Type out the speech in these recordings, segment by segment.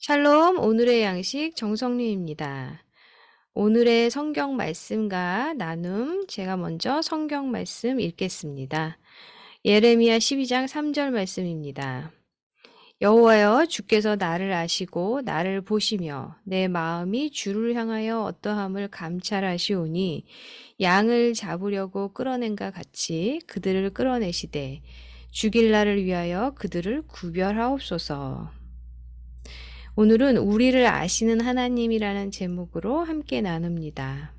샬롬, 오늘의 양식 정성리입니다. 오늘의 성경 말씀과 나눔, 제가 먼저 성경 말씀 읽겠습니다. 예레미야 12장 3절 말씀입니다. 여호와여, 주께서 나를 아시고 나를 보시며 내 마음이 주를 향하여 어떠함을 감찰하시오니 양을 잡으려고 끌어낸가 같이 그들을 끌어내시되 죽일 날을 위하여 그들을 구별하옵소서. 오늘은 우리를 아시는 하나님이라는 제목으로 함께 나눕니다.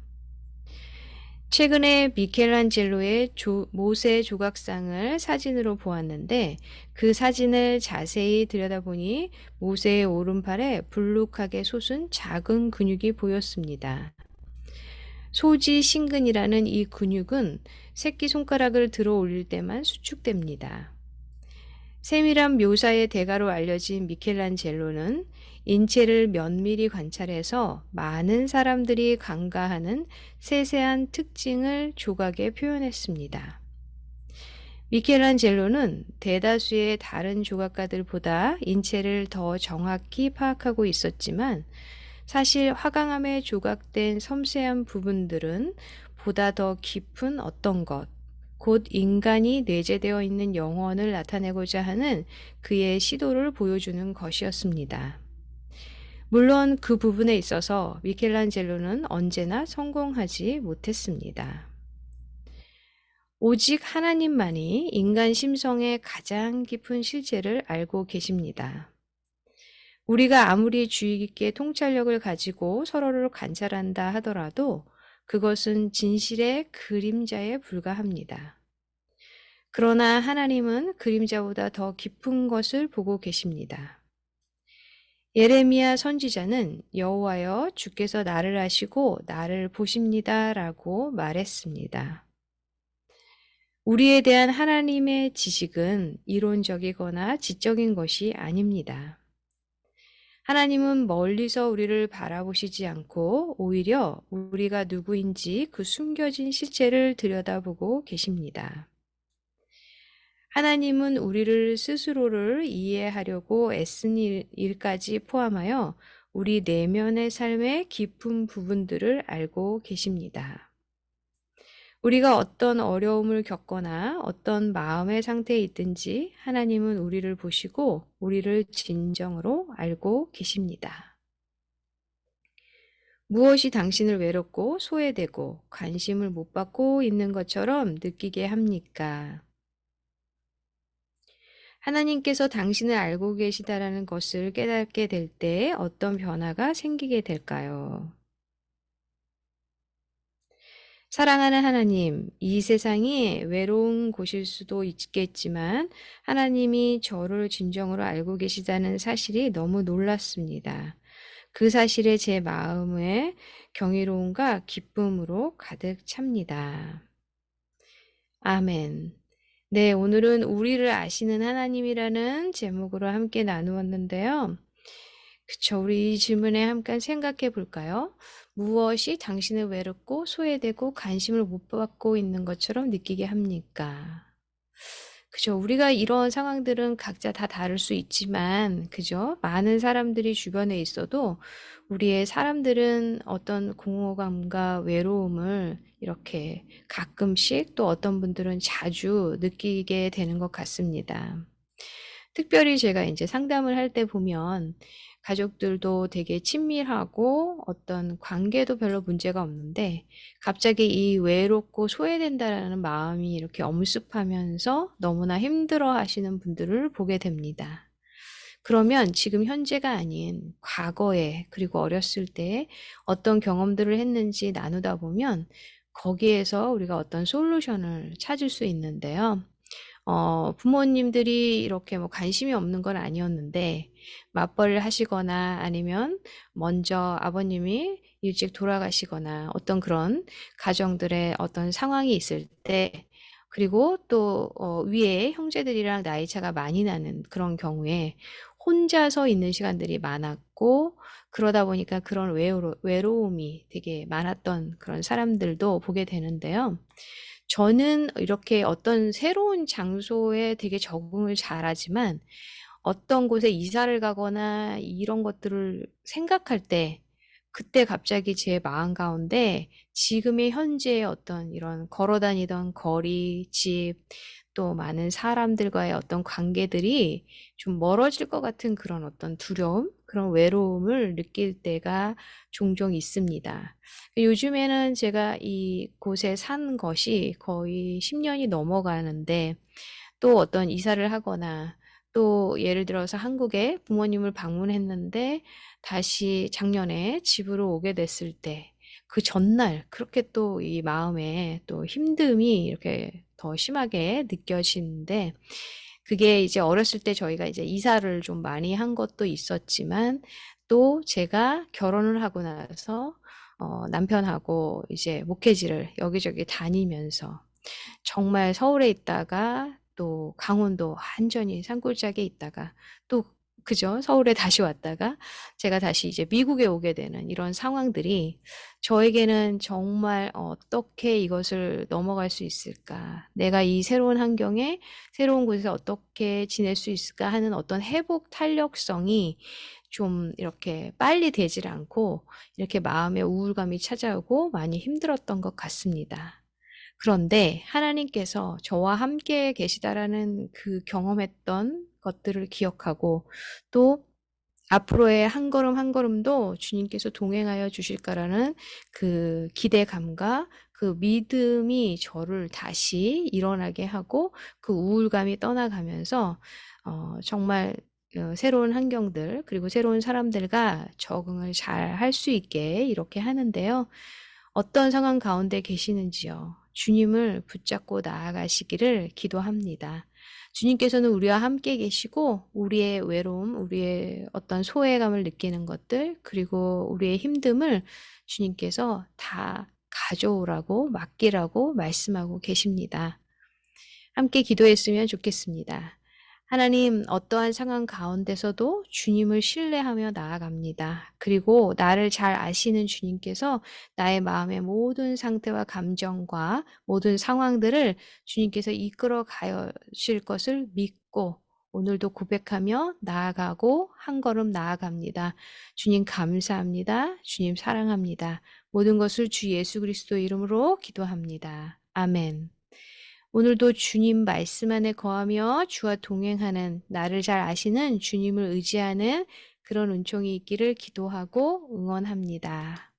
최근에 미켈란젤로의 모세 조각상을 사진으로 보았는데 그 사진을 자세히 들여다보니 모세의 오른팔에 불룩하게 솟은 작은 근육이 보였습니다. 소지신근이라는 이 근육은 새끼손가락을 들어 올릴 때만 수축됩니다. 세밀한 묘사의 대가로 알려진 미켈란젤로는 인체를 면밀히 관찰해서 많은 사람들이 간과하는 세세한 특징을 조각에 표현했습니다. 미켈란젤로는 대다수의 다른 조각가들보다 인체를 더 정확히 파악하고 있었지만 사실 화강암에 조각된 섬세한 부분들은 보다 더 깊은 어떤 것, 곧 인간이 내재되어 있는 영혼을 나타내고자 하는 그의 시도를 보여주는 것이었습니다. 물론 그 부분에 있어서 미켈란젤로는 언제나 성공하지 못했습니다. 오직 하나님만이 인간 심성의 가장 깊은 실체를 알고 계십니다. 우리가 아무리 주의 깊게 통찰력을 가지고 서로를 관찰한다 하더라도 그것은 진실의 그림자에 불과합니다. 그러나 하나님은 그림자보다 더 깊은 것을 보고 계십니다. 예레미야 선지자는 여호와여 주께서 나를 아시고 나를 보십니다라고 말했습니다. 우리에 대한 하나님의 지식은 이론적이거나 지적인 것이 아닙니다. 하나님은 멀리서 우리를 바라보시지 않고 오히려 우리가 누구인지 그 숨겨진 실체를 들여다보고 계십니다. 하나님은 우리를 스스로를 이해하려고 애쓴 일까지 포함하여 우리 내면의 삶의 깊은 부분들을 알고 계십니다. 우리가 어떤 어려움을 겪거나 어떤 마음의 상태에 있든지 하나님은 우리를 보시고 우리를 진정으로 알고 계십니다. 무엇이 당신을 외롭고 소외되고 관심을 못 받고 있는 것처럼 느끼게 합니까? 하나님께서 당신을 알고 계시다라는 것을 깨닫게 될 때 어떤 변화가 생기게 될까요? 사랑하는 하나님, 이 세상이 외로운 곳일 수도 있겠지만 하나님이 저를 진정으로 알고 계시다는 사실이 너무 놀랐습니다. 그 사실에 제 마음에 경이로움과 기쁨으로 가득 찹니다. 아멘. 네, 오늘은 우리를 아시는 하나님이라는 제목으로 함께 나누었는데요. 그쵸, 우리 이 질문에 함께 생각해 볼까요? 무엇이 당신을 외롭고 소외되고 관심을 못 받고 있는 것처럼 느끼게 합니까? 그죠. 우리가 이런 상황들은 각자 다 다를 수 있지만, 그죠? 많은 사람들이 주변에 있어도 우리의 사람들은 어떤 공허감과 외로움을 이렇게 가끔씩 또 어떤 분들은 자주 느끼게 되는 것 같습니다. 특별히 제가 이제 상담을 할 때 보면 가족들도 되게 친밀하고 어떤 관계도 별로 문제가 없는데 갑자기 이 외롭고 소외된다라는 마음이 이렇게 엄습하면서 너무나 힘들어 하시는 분들을 보게 됩니다. 그러면 지금 현재가 아닌 과거에 그리고 어렸을 때 어떤 경험들을 했는지 나누다 보면 거기에서 우리가 어떤 솔루션을 찾을 수 있는데요. 부모님들이 이렇게 뭐 관심이 없는 건 아니었는데 맞벌이를 하시거나 아니면 먼저 아버님이 일찍 돌아가시거나 어떤 그런 가정들의 어떤 상황이 있을 때 그리고 또 위에 형제들이랑 나이 차가 많이 나는 그런 경우에 혼자서 있는 시간들이 많았고 그러다 보니까 그런 외로움이 되게 많았던 그런 사람들도 보게 되는데요. 저는 이렇게 어떤 새로운 장소에 되게 적응을 잘하지만 어떤 곳에 이사를 가거나 이런 것들을 생각할 때 그때 갑자기 제 마음 가운데 지금의 현재의 어떤 이런 걸어 다니던 거리, 집, 또 많은 사람들과의 어떤 관계들이 좀 멀어질 것 같은 그런 어떤 두려움, 그런 외로움을 느낄 때가 종종 있습니다. 요즘에는 제가 이곳에 산 것이 거의 10년이 넘어가는데 또 어떤 이사를 하거나 또 예를 들어서 한국에 부모님을 방문했는데 다시 작년에 집으로 오게 됐을 때 그 전날 그렇게 또 이 마음에 또 힘듦이 이렇게 더 심하게 느껴지는데 그게 이제 어렸을 때 저희가 이제 이사를 좀 많이 한 것도 있었지만 또 제가 결혼을 하고 나서 남편하고 이제 목회지를 여기저기 다니면서 정말 서울에 있다가 또 강원도 완전히 산골짜기에 있다가 또 그죠? 서울에 다시 왔다가 제가 다시 이제 미국에 오게 되는 이런 상황들이 저에게는 정말 '어떻게 이것을 넘어갈 수 있을까? 내가 이 새로운 환경에 새로운 곳에서 어떻게 지낼 수 있을까?' 하는 어떤 회복 탄력성이 좀 이렇게 빨리 되질 않고 이렇게 마음에 우울감이 찾아오고 많이 힘들었던 것 같습니다. 그런데 하나님께서 저와 함께 계시다라는 그 경험했던 것들을 기억하고 또 앞으로의 한 걸음 한 걸음도 주님께서 동행하여 주실까라는 그 기대감과 그 믿음이 저를 다시 일어나게 하고 그 우울감이 떠나가면서 정말 새로운 환경들 그리고 새로운 사람들과 적응을 잘 할 수 있게 이렇게 하는데요. 어떤 상황 가운데 계시는지요? 주님을 붙잡고 나아가시기를 기도합니다. 주님께서는 우리와 함께 계시고 우리의 외로움, 우리의 어떤 소외감을 느끼는 것들, 그리고 우리의 힘듦을 주님께서 다 가져오라고 맡기라고 말씀하고 계십니다. 함께 기도했으면 좋겠습니다. 하나님, 어떠한 상황 가운데서도 주님을 신뢰하며 나아갑니다. 그리고 나를 잘 아시는 주님께서 나의 마음의 모든 상태와 감정과 모든 상황들을 주님께서 이끌어 가실 것을 믿고 오늘도 고백하며 나아가고 한 걸음 나아갑니다. 주님 감사합니다. 주님 사랑합니다. 모든 것을 주 예수 그리스도 이름으로 기도합니다. 아멘. 오늘도 주님 말씀 안에 거하며 주와 동행하는 나를 잘 아시는 주님을 의지하는 그런 은총이 있기를 기도하고 응원합니다.